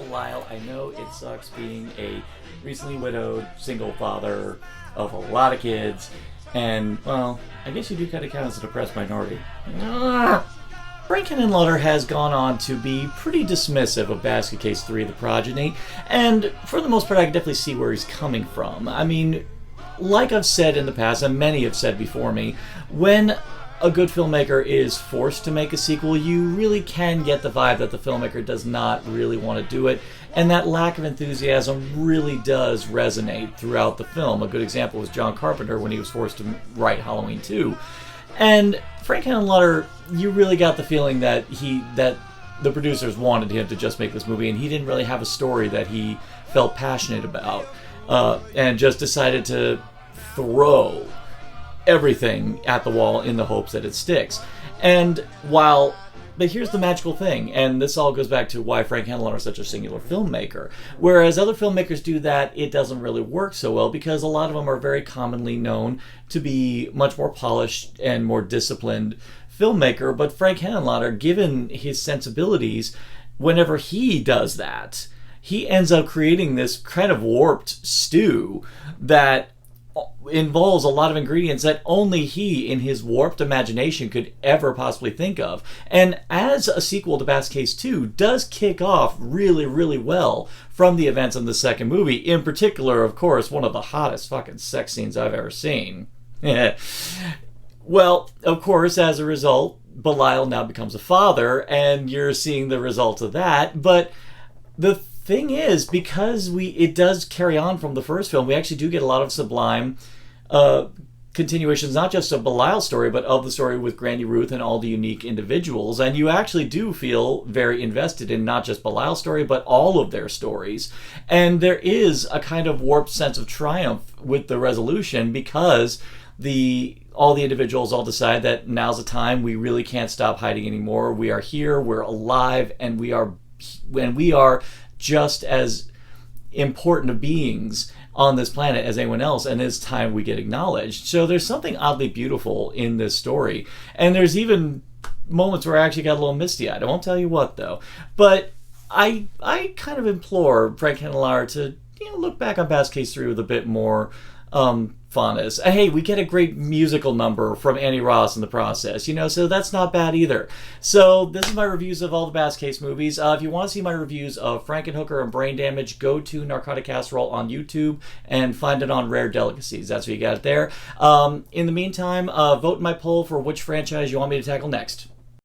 Belial. I know it sucks being a recently widowed single father of a lot of kids, and, well, I guess you do kind of count as a depressed minority. Frank Henenlotter has gone on to be pretty dismissive of Basket Case 3, The Progeny, and for the most part I can definitely see where he's coming from. I mean, like I've said in the past, and many have said before me, when a good filmmaker is forced to make a sequel, you really can get the vibe that the filmmaker does not really want to do it, and that lack of enthusiasm really does resonate throughout the film. A good example was John Carpenter when he was forced to write Halloween 2. And Frank Henenlotter, you really got the feeling that the producers wanted him to just make this movie, and he didn't really have a story that he felt passionate about, and just decided to throw everything at the wall in the hopes that it sticks. But here's the magical thing, and this all goes back to why Frank Henenlotter is such a singular filmmaker. Whereas other filmmakers do that, it doesn't really work so well because a lot of them are very commonly known to be much more polished and more disciplined filmmaker. But Frank Henenlotter, given his sensibilities, whenever he does that, he ends up creating this kind of warped stew that involves a lot of ingredients that only he, in his warped imagination, could ever possibly think of. And as a sequel to Basket Case 2, does kick off really, really well from the events in the second movie. In particular, of course, one of the hottest fucking sex scenes I've ever seen. Well, of course, as a result, Belial now becomes a father, and you're seeing the results of that. But the thing is, because it does carry on from the first film, we actually do get a lot of sublime continuations, not just of Belial's story, but of the story with Granny Ruth and all the unique individuals. And you actually do feel very invested in not just Belial's story, but all of their stories. And there is a kind of warped sense of triumph with the resolution, because all the individuals all decide that now's the time, we really can't stop hiding anymore. We are here, we're alive, and we are just as important of beings on this planet as anyone else, and it's time we get acknowledged. So there's something oddly beautiful in this story, and there's even moments where I actually got a little misty-eyed. I won't tell you what, though. But I kind of implore Frank Henenlotter to look back on Basket Case 3 with a bit more fondness. Hey, we get a great musical number from Annie Ross in the process, so that's not bad either. So this is my reviews of all the Basket Case movies. If you want to see my reviews of Frankenhooker and Brain Damage, go to Narcotic Casserole on YouTube and find it on Rare Delicacies. That's where you got it there. In the meantime, vote in my poll for which franchise you want me to tackle next.